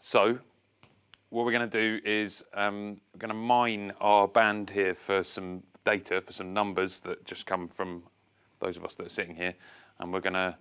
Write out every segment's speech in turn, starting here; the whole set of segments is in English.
So what we're going to do is we're going to mine our band here for some data, for some numbers that just come from those of us that are sitting here. And we're going to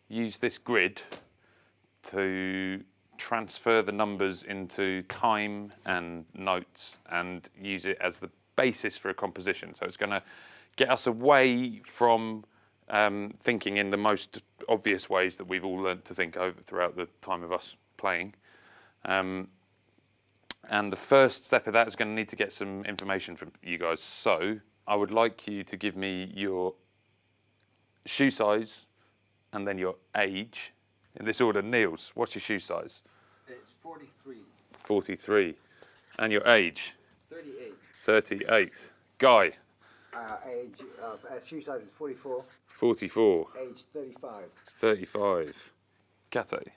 use this grid to transfer the numbers into time and notes and use it as the basis for a composition. So it's going to get us away from thinking in the most obvious ways that we've all learned to think over throughout the time of us playing. And the first step of that is going to need to get some information from you guys. So I would like you to give me your shoe size and then your age. In this order, Niels, what's your shoe size? It's 43. 43. And your age? 38. 38. Guy? Age shoe size is 44. 44. Age 35. 35. Kate? 39.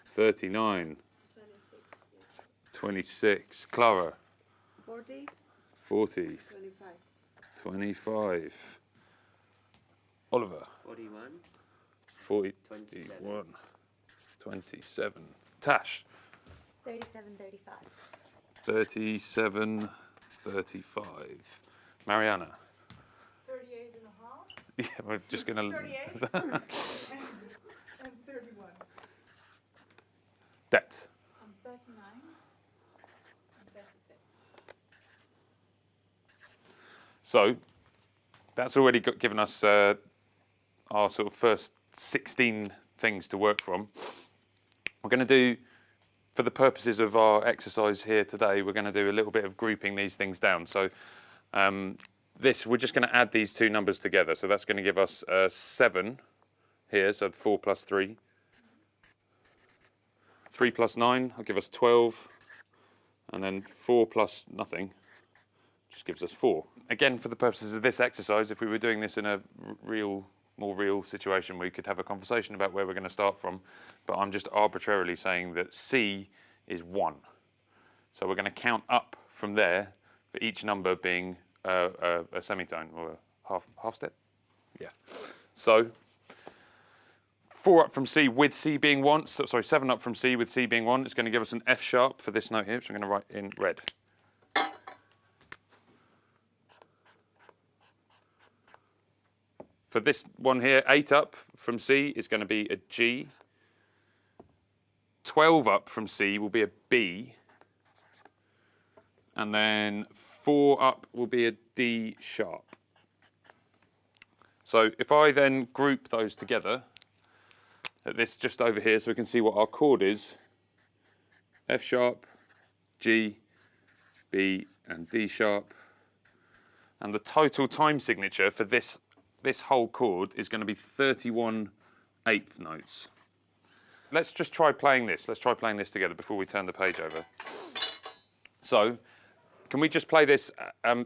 39. 26. 26. Clara? 40. 40. 25. 25. Oliver? 41. 41. 27. Tash? 37, 35. 37, 35. Mariana? 38 and a half. Yeah, we're just going to... 38 and 31. Det? I'm 39 and 36. So, that's already given us our sort of first 16 things to work from. We're going to do, for the purposes of our exercise here today, we're going to do a little bit of grouping these things down. So we're just going to add these two numbers together. So that's going to give us 7 here, so 4 plus 3. 3 plus 9 will give us 12. And then 4 plus nothing just gives us 4. Again, for the purposes of this exercise, if we were doing this in a more real situation, we could have a conversation about where we're going to start from, but I'm just arbitrarily saying that C is 1. So we're going to count up from there for each number being a semitone or a half step. Yeah. So 4 up from C with C being 1, sorry, 7 up from C with C being 1, it's going to give us an F sharp for this note here, which I'm going to write in red. For this one here, 8 up from C is going to be a G. 12 up from C will be a B. And then 4 up will be a D sharp. So if I then group those together, at this just over here, so we can see what our chord is, F sharp, G, B, and D sharp. And the total time signature for this whole chord is going to be 31 eighth notes. Let's just try playing this. Let's try playing this together before we turn the page over. So, can we just play this,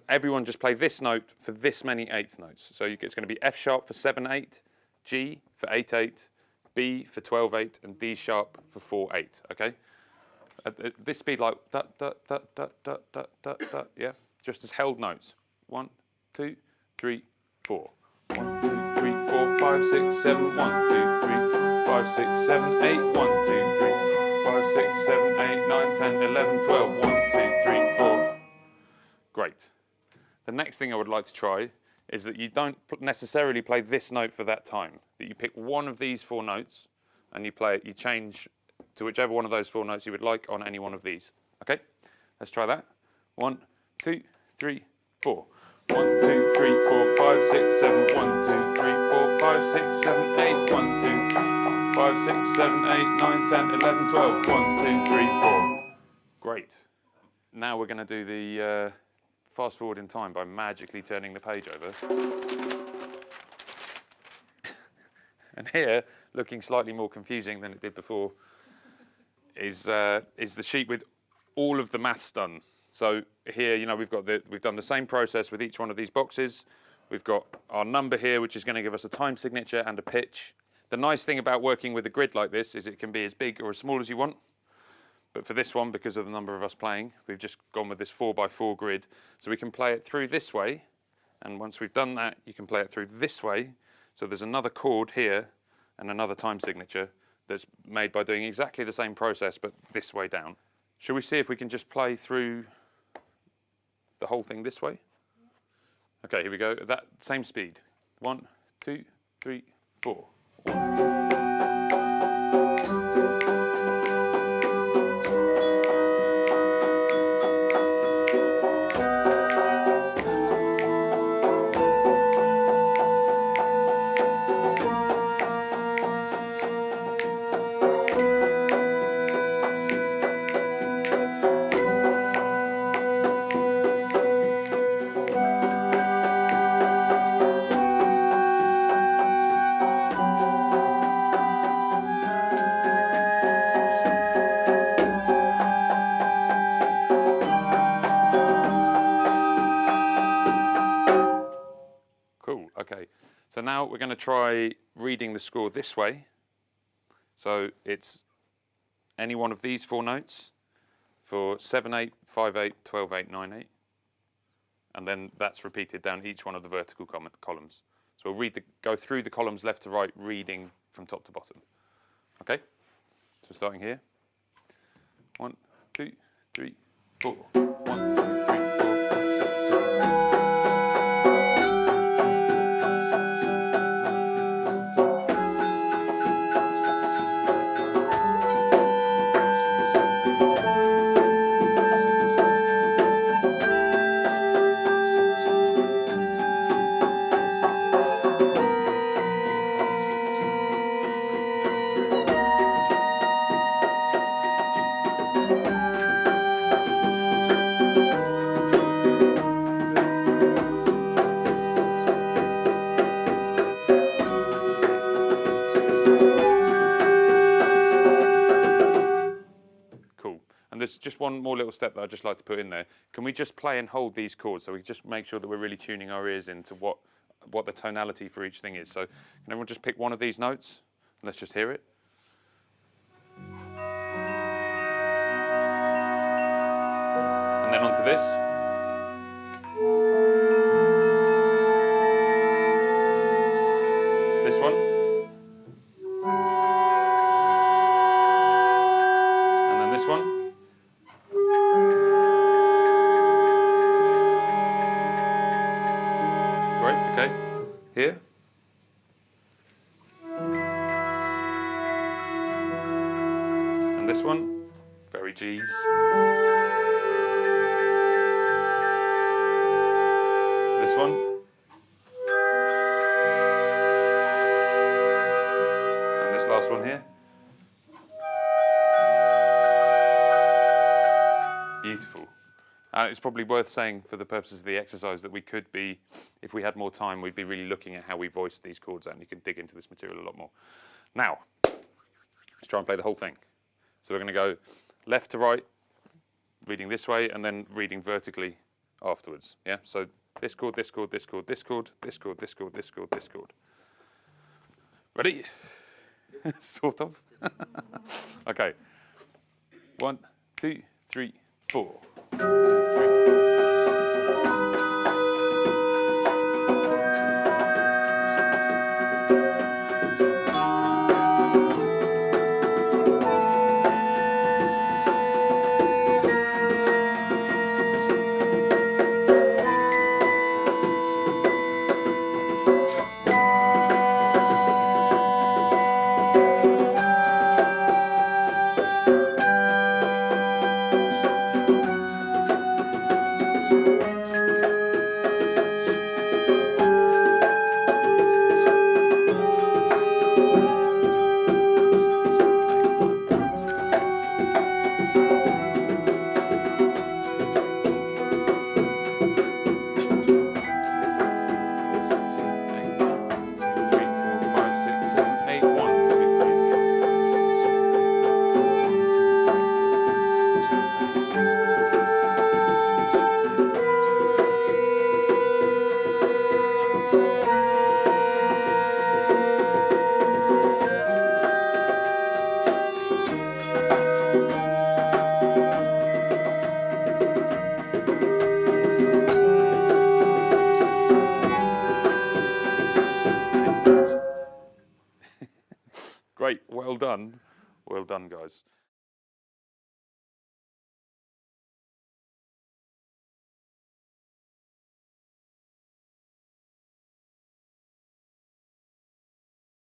everyone just play this note for this many eighth notes. So it's going to be F sharp for 7/8, G for 8/8, B for 12/8, and D sharp for 4/8, okay? At this speed, like, da, da, da, da, da, da, da, da, yeah? Just as held notes. 1, 2, 3, 4. 1, 2, 3, 4, 5, 6, 7, 1, 2, 3, 5, 6, 7, 8, 1, 2, 3, 5, 6, 7, 8, 9, 10, 11, 12, 1, 2, 3, 4. Great. The next thing I would like to try is that you don't necessarily play this note for that time, that you pick one of these 4 notes and you play it, you change to whichever one of those 4 notes you would like on any one of these. Okay? Let's try that. 1, 2, 3, 4. 1, 2, 3, 4, 5, 6, 7, 1, 2, 3, 4, 5, 6, 7, 8, 1, 2, 5, 6, 7, 8, 9, 10, 11, 12, 1, 2, 3, 4. Great. Now we're going to do the fast forward in time by magically turning the page over. And here, looking slightly more confusing than it did before, is the sheet with all of the maths done. So here, you know, we've done the same process with each one of these boxes. We've got our number here, which is going to give us a time signature and a pitch. The nice thing about working with a grid like this is it can be as big or as small as you want. But for this one, because of the number of us playing, we've just gone with this 4x4 grid. So we can play it through this way. And once we've done that, you can play it through this way. So there's another chord here and another time signature that's made by doing exactly the same process, but this way down. Shall we see if we can just play through the whole thing this way? Okay, here we go. At that same speed. 1, 2, 3, 4. Cool, okay. So now we're going to try reading the score this way. So it's any one of these 4 notes for 7/8, 5/8, 12/8, 9/8. And then that's repeated down each one of the vertical columns. So we'll go through the columns left to right, reading from top to bottom. Okay? So we're starting here. 1, 2, 3, 4. 1, 2, 3, 4, 5, 6, 7, 8. There's just one more little step that I'd just like to put in there. Can we just play and hold these chords so we just make sure that we're really tuning our ears into what the tonality for each thing is. So can everyone just pick one of these notes and let's just hear it. And then onto this. This one. And then this one. Okay, here. And this one, very G's. This one. And this last one here. Beautiful. It's probably worth saying for the purposes of the exercise that we could be, if we had more time, we'd be really looking at how we voice these chords out, and you can dig into this material a lot more. Now, let's try and play the whole thing. So we're going to go left to right, reading this way, and then reading vertically afterwards. Yeah. So this chord, this chord, this chord, this chord, this chord, this chord, this chord, this chord. Ready? Sort of. Okay. 1, 2, 3, 4. 2, 3. guys.